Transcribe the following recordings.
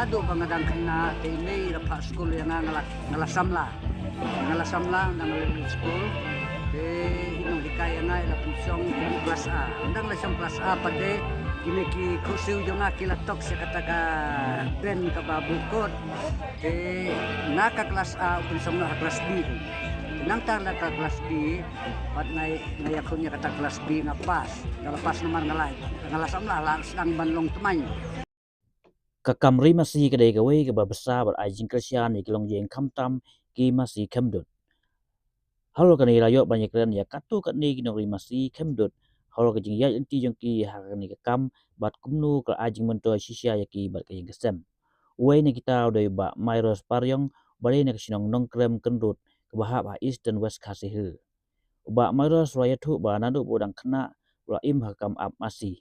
nado bangadang kena ini rapat school yang ngalasamla nang school inong dikaya nga ila pensong kelas A ndang lasang kelas A pade kini ki kusiw yung kilatok sa kataga ben kababukot naka kelas A pensong na kelas B nang tala ka kelas B pat ngayakon niya kata kelas B nga pas nalapas naman ngalasam lalas ng banlong tumanyo Kakamri masih kedai gawai ke babasa berajing kersian di kilong jeng kamtam ki masih kemdut. Halo kani rayo banyak keren ya katu kani kinori masih kemdut. Halo kejing ya inti jong ki hakani kekam bat kumnu ke ajing mentoy sisya ya ki bat kejing kesem. Uai ni kita udah ba Myros Paryong bari ni kesinong nong krem kendut ke bahap ha east dan west kasih. Ba Myros rayatu ba nadu bodang kena wa im hakam ap masih.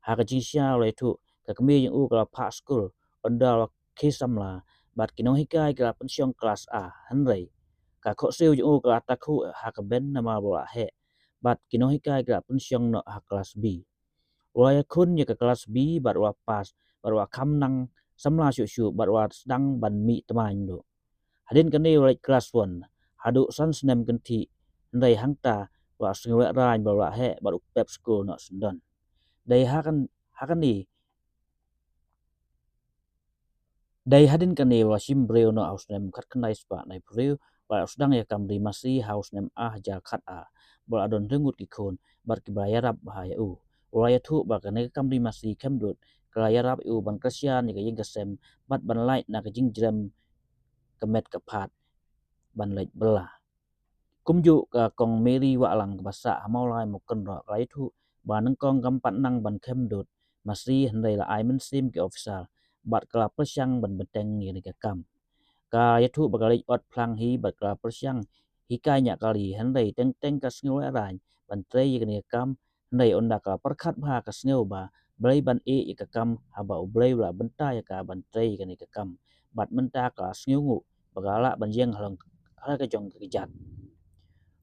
Ha kejing sya rayatu kami yang kala pak school ondal kesamla bat kinong hikai kala pensiong kelas A henrei ka kok seu yang kala takhu ha ka ben nama bola he bat kinong hikai kala pensiong no ha kelas B waya kun ya ke kelas B bat wa pas bat wa kam nang samla syu bat wa sedang ban mi teman do hadin kani right kelas 1 hadu san senem kenti henrei hangta wa sengwe ran bola he bat pep school no sendon dai hakan ni Dai hadin kani wasim breu no house nem kat kenai spa nai breu ba sedang ya kamri masih house nem jar khat a bol adon rengut ki khon bar ki bayarap bahaya u uraya thu ba kani kamri masih kemdut klayarap u ban kasian ni yeng kasem bat ban light na jing jrem kemet kepat ban lait belah kumju ka kong meri wa alang basa amaulai moken ro rai thu ba nang kong gampat nang ban kemdut masih hendai la ai men sim ki official bat kala persyang ban beteng ni kam ka yathu bagalik ot plang hi bat kala persyang hikanya kali hendai teng ka sngew ran ban trei ni kam hendai onda ka perkhat bha ka sngew ba blai ban e ka kam haba blai la benta ya ka ban trei ni kam bat menta ka sngew ngu bagala ban jeng halang ka jong ka jat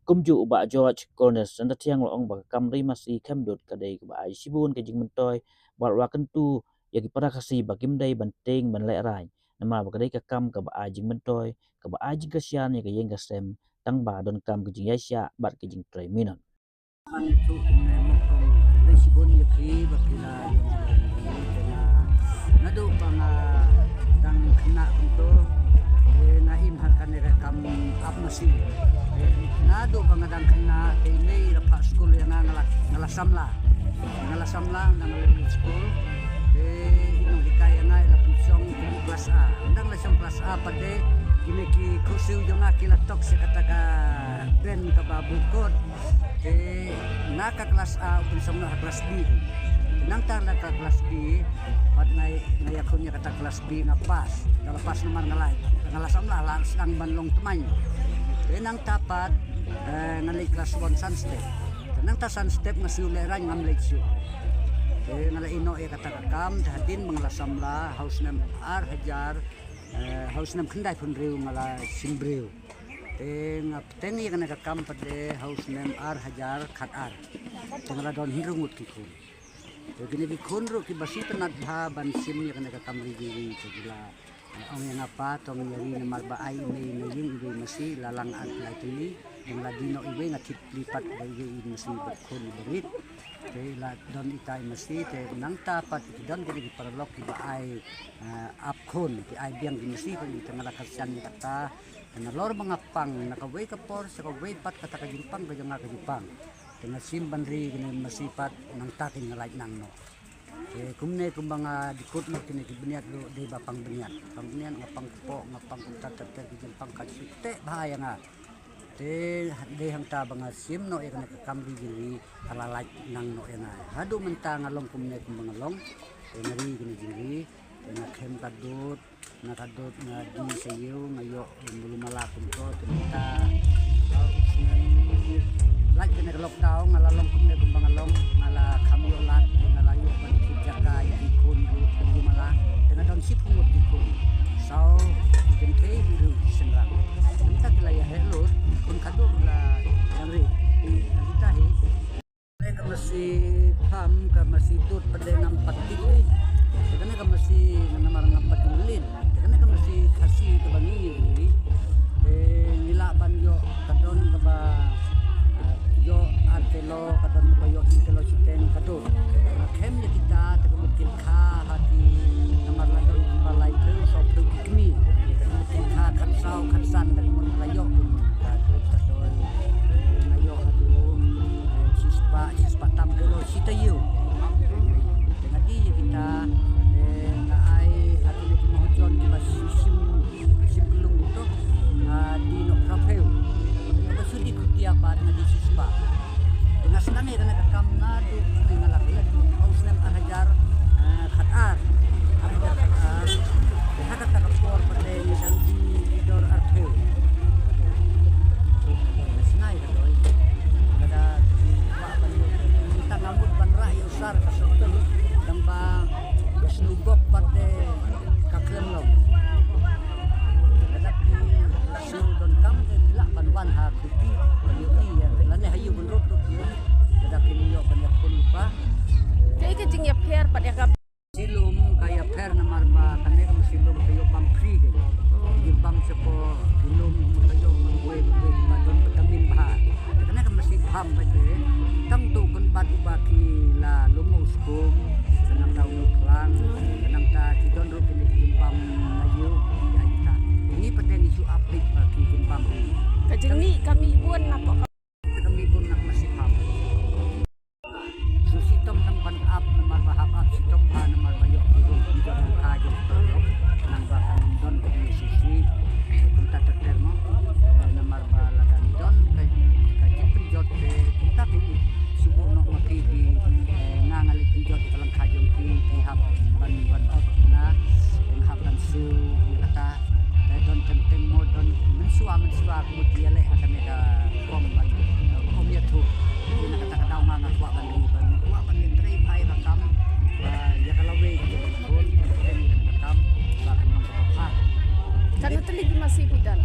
kumju ba George Cornes anda tiang loong ba kamri masih kemdut kadai ba ai sibun ka jing mentoy bat wa kentu yagi para kasi bagim dai banting ban le rai nama bagdai ka kam ka ba ajing mentoy ka ba ajing kasian ya ka yeng kasem tang ba don kam kejing yasya bat kejing trai minon itu dai sibon yaki bakila nado bang dang kena kunto na im hakan rekam ap masih nado bang dang kena ini rapat school yang ngalasamla nang school inong dikaya nga ila pensong kelas A ndang lasang kelas A pade kini ki kusiw yung kilatok sa kataga ben kababukot naka kelas A pensong na kelas B nang tala ka kelas B pat ngayakon niya kata kelas B nga pas nalapas naman ngalasam lalas ang banlong tumanyo nang tapat nalay kelas 1 sunstep nang ta sunstep nga siuleran ngam late siyo ngalaino katakakam hadin manglasamla house nem ar hajar house nem khandai phunreu ngala simbreu ngapten kana kakam pade house nem ar hajar khat ar ngala don hirungut ki khun gini bi khun ro ki basi tanat bha ban sim ni kana kakam ri gila ang yang apa tong yari na marba ai may ying ibe masi lalang at latili yung ladino ibe ngatit lipat ibe masi khun berit la don itay masi te nang tapat don gini paralok iba ay apkon ti ay biang masi ko ita ngalakasyan ni kata na lor mga pang nakaway ka por sa kaway pat kata kajimpang kaya nga kajipang tena simban ri gini masipat nang tating ngalait nang no kumne kumbanga dikut mo kini kibniat do de ba pangbniat nga pangpo nga pangkuntatat kajing pangkasite bahaya nga de hang tabang sim no era kamri giri alalait nang no ena hadu menta ngalong kumne kumbanga long ngari gini giri na kem kadut na di sayo ngayo mulumala kunto tinta like na lockdown ngalalong kumne kumbanga long ngala kamyo lat ngalayo man kijaka ikun mulumala dengan don sipungot ikun so ikan kay biru senrang kita kelaya hello kun kado la ngri kita he mereka masih pam ka masih tut pada nampak tinggi karena ka masih namar nampak ulin damba snubok pate kaklem lo tetapi siu don kam ke bila banwan ha kupi yo iya lane hayu bunrot tu tetapi yo banyak lupa Jadi ke jing ya per pat ya kap silum kaya per na marba kane kam silum kayo pam free kayo gimbam sepo silum kayo mangwe badon vitamin bah kane kam mesti pam pate tang tu kun bat ubaki la lumus kum senang tahu lang senang ta kidon ru kini gimbam ayu ya ita ini penting isu aplik bagi gimbam ke jing ni kami buan apa kami pun nak masih pam susitom tang pan up namar bahap up sitom pa namar bayo ibu jangan kajo nang bahkan don ke sisi kita tertermo namar balagan don kaji penjot kita kini subuh nok mati di ngangali penjot kalang kajo ki pihak ban up na penghapan su kata don tenteng modon mensua kemudian leh akan ada kom ya tu ini kata-kata ngangat wa ban trei pai rakam ya kalau we pun rakam bakal mengapa kan teli masih bidan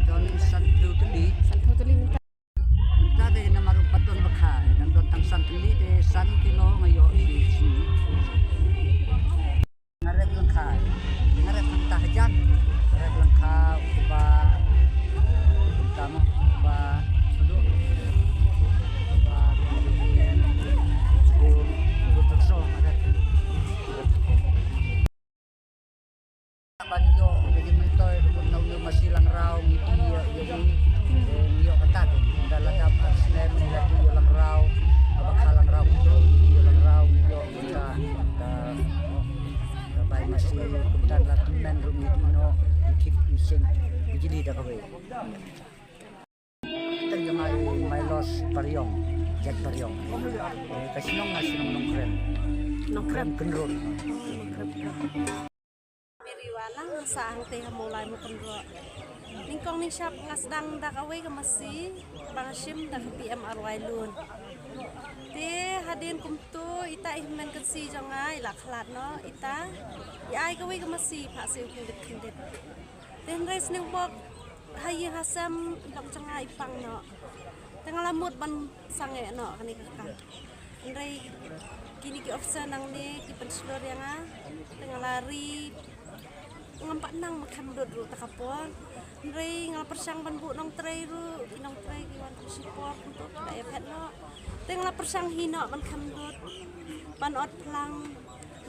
don santu teli minta de nama rupat don bakha dan don tang san teli de san kilo ngayo si ngarep lengka ngarep tahajan ngarep lengka uba utama uba banyo jadi mentoy rubun nau masilang raw ngiti yo katat dalam dapat snem lagi yo lang raw abakalang raw yo lang raw yo kita bay masih kumtan latunan rumidino ikip using bijili da kawe tanya may los pariong jet pariong kasi nong masinong nong krem kendrol Meriwana saang teh mulai mukendro ningkong ning syap ngasdang dak awe ke masih bangsim dak PM arwai lun te hadin kumtu ita ihmen kensi jangai laklat no ita ya ai kawe ke masih pak siu kindet ten res ning bok hayi hasam dak jangai pang no tengah lamut ban sange no kani kakak ndai kini ki option nang ni ki penslor yang tengah lari ngampak nang makan dulu takapon ndai ngal persang ban bu nong tray ru nong tray ki wan support untuk daya pet no tengah persang hino ban kamdut ban ot plang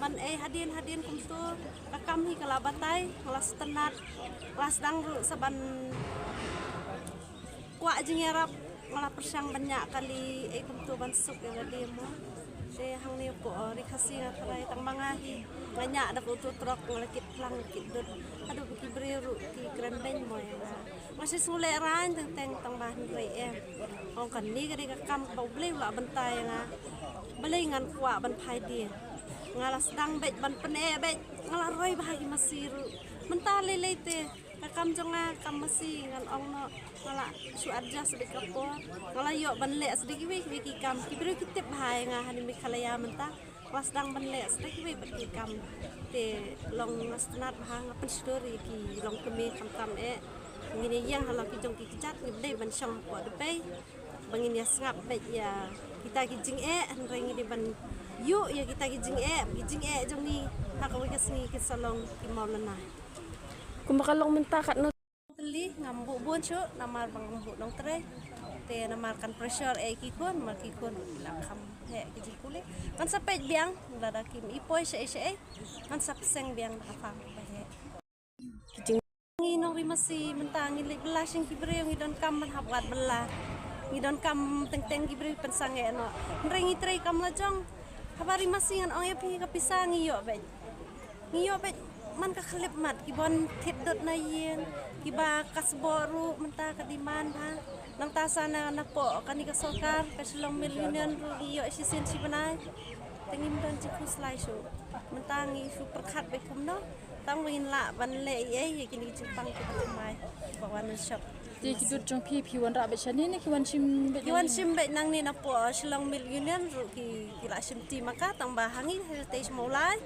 ban hadin kumtu rakam hi kala batai kelas tenat kelas dang ru saban kwa jingerap malah persang banyak kali kumtu ban suk ya demo te hang ni po rikasi ngatray tang mangahi banyak dak utu trok ngelakit lang kidut aduh ki breru ki grandeng mo ya masih sule ran teng tang bahan re ong kan ni gari kam bau ble la bentai nga belai ngan kwa ban phai dia ngalas dang bet ban pene bet ngala roi bahagi masiru mentale lete kam jonga kam masih ngan ong no ngala su adjust be kapo ngala yo ban le sediki we ki kam ki breru kitip bahai nga hani mi khalaya menta kelas dang ban le sediki we berki kam te long nastnat bahang pen story ki long keme kam kam ngini yang halang ki jong ki cat ngidai ban syam ko de pe bangin ya sngap be ya kita ki jing ring di ban yu ya kita ki jing jong ni hakawi ka sngi ki salong ki maulana kumakalong menta kat no teli ngambu bon chu namar bang ngambu nong tre te namar kan pressure ki kon mar ki kon lakam he ki jikule kan sapet biang lada kim ipoi se kan sapseng biang afang he nginong rimasi mentang ngilik belas yang kibre ngidon kam man habwat belah ngidon kam teng kibre pensange no nrengi trei kam lajong habari masih ngan ong pi kapisang ngiyo be man ka khalip mat kibon thidot na yen kiba kasboru menta kadiman ha nang tasana na po kani ka sokar kasilong milyonan ru iyo isisin si banay tengim don cikus lai su mentangi su perkhat be kumno tang win la ban le ye kini jipang ki mai bawan shop ti kidut jong pi wan ra be chani ni ki wan sim be nang ni na po silong milyonan ru ki kila simti maka tambah hangi heritage mulai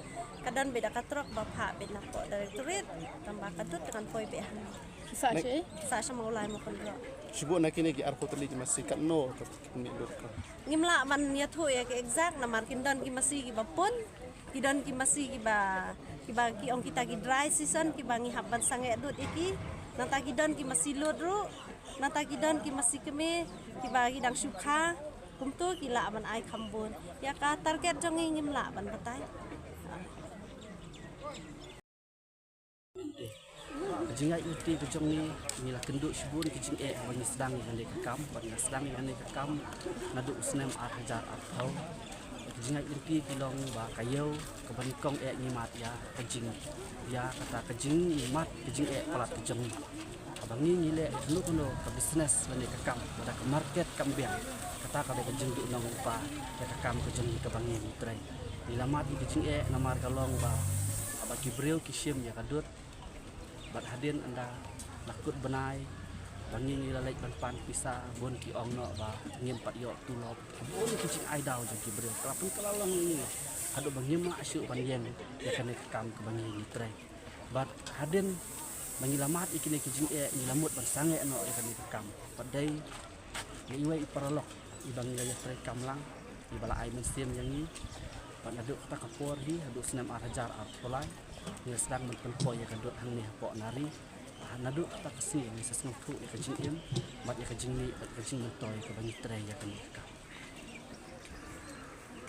kadang beda katrok bapak beda po direktorit tambah kadut dengan poi behan sa mulai mo kondro Sibu nak kini ki arko teli masih kat no ke ni dot ka. ngimla man ya thu ya ke exact na markin dan ki masih ki bapun ki dan ki masih ki ba ki ong kita ki dry season ki bangi haban sange dut iki nanta ki dan ki masih lodro nanta ki dan ki masih keme ki bagi dang sukha kumtu ki la man ai khambon ya ka target jong ngimla ban batai Kejingai uti kejong ni la kenduk sibun kejing bagi sedang yang di kekam bagi sedang yang di kekam naduk senem hajar atau kejingai uti kilong ba kayau kebanikong ni mat ya kejing ya kata kejing mat kejing pelat kejong abang ni ngile dulu kono ke bisnes yang di kekam pada ke market kambiang kata kada kejing du nang upa ya kekam kejong ke bangi mitrai bila mat kejing namar kalong ba abaki breu kisim ya kadut bat hadin anda lakut benai bangi ni lalai ban pisa bon ki ong no ba ngim pat yo tu lo bon ki cing ai dau je ki bre kelapun kelalong ini adu bangi ma asu ban yen ya kan kam ke bangi ni tre bat hadin bangi lamat ikine ki cing ni lamut ban sange no ya kan kam padai ni iwe iparalok i bangi la ya tre kam lang i bala ai mesin yang ni ban adu kata kapor di adu senam arajar polai ni sedang mentempo ya kadut hang ni pok nari nadu tak kasi ni seseng tu ya kejing im mat ya kejing ni kejing mentoy ke bangi tre ya kan ka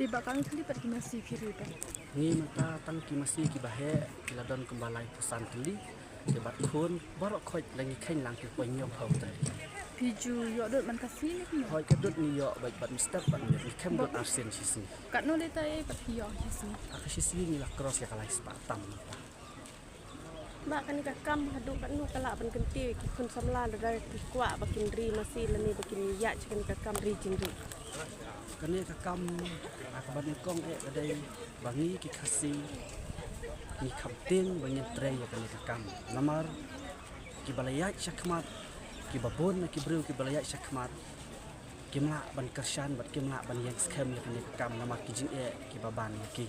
tiba kami tuli pergi masih kiri kan ni mata tang ki masih ki bahe kila don kembalai pesan tuli debat khun barok khoj langi khain lang ki poi nyom hau tre piju yo dot man kasih ni hoi kadut ni yo baik bat mister bat ni kem dot arsen sisi kat no leta pergi yo sini akasisi ni lah cross ya kalai spatam mak kan kakam hadu kan nu kala ban kenti ki kun samla da ki kwa bakin ri masih lani bakin ya kan kakam ri jingri kani kakam akaban kong adai bangi ki khasi ni kapten bangi tre ya kani kakam namar ki balaya syakmat ki babon ki breu ki balaya syakmat kimla ban kersan bat kimla ban yang skem ya kani kakam namar ki jing ki baban ki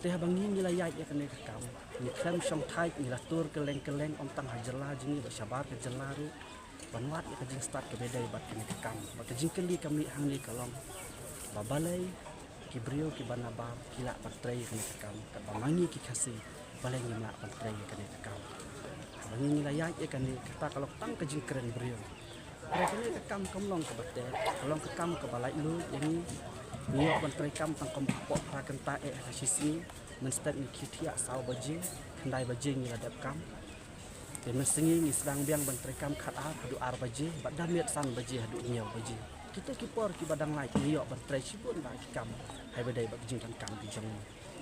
teh bangi ni layat ya kani kakam ni klem song thai ni latur keleng-keleng om tang hajala jingi ba sabar ke jelaru banwat ya kajing start ke bedai bat kani kakam bat kajing kali kami hang ni kalong babalai ki brio ki banaba kila patrai kani kakam ka bamangi ki khasi balai ngimla patrai kani kakam bangi ni layat ya kani kata kalau tang kajing keren brio mereka ni kakam kamlong ke bate kalong kakam ke balai lu yang ni ban trai kam tang kom pok pra kenta hasisi menstat ni kitia saw baje kendai baje ni ladap kam dan mesengi ni sedang biang ban trai kam khat ar hadu ar baje bat damiat san baje hadu nyau baje kita kipor ki badang lai ni yo ban trai sibun ba ki kam hai badai ba jing kan kam ki jong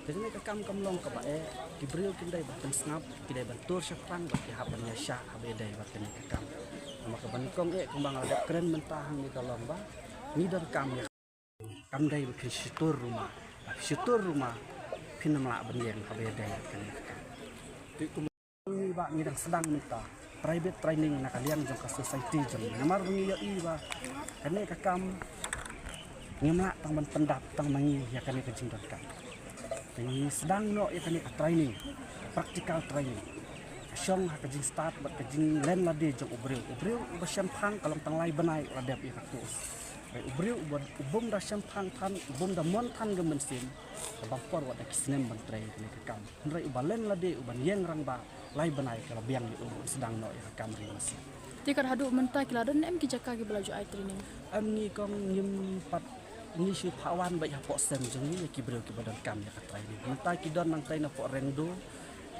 jadi ni kam kamlong ke bae ki brio kindai ba kan snap kidai ban tur syafang ba ki haban ya sya habedai ba kan kam maka ban kong kumbang ladap keren mentahang ni tolong ba ni dar kam ya kam dai bikin syutur rumah pin melak benyeng kabeda kan ti kumui ba ngidang sedang minta private training nak kalian jong ka society jong namar bengi yo i ba kane kakam ngemlak tang ban pendap tang mangi ya kane kejing dot kam ini sedang no ya kane training practical training syong ha kejing start bat kejing len lade jong ubreu ba syampang kalong tang lai benai ladap ya katus ubreu ubum da syampang tan ubum da mon tan gemensin bampor wada kisnem ban trai ni kakam nrai ubalen lade uban yeng rang ba lai benai kala biang di sedang no ya kakam ri masih jika hadu mentai kiladon em ki jaka ki belaju ai training am ni kong nyim pat ni shu pawan ba ya pok sem jeng ni ki breu ki badan kam ya katrai ni mentai ki don mantai na pok rengdo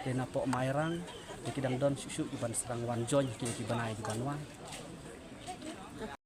de na pok mairang ki dang don shu ki ban serang wan join ki banai ki banwan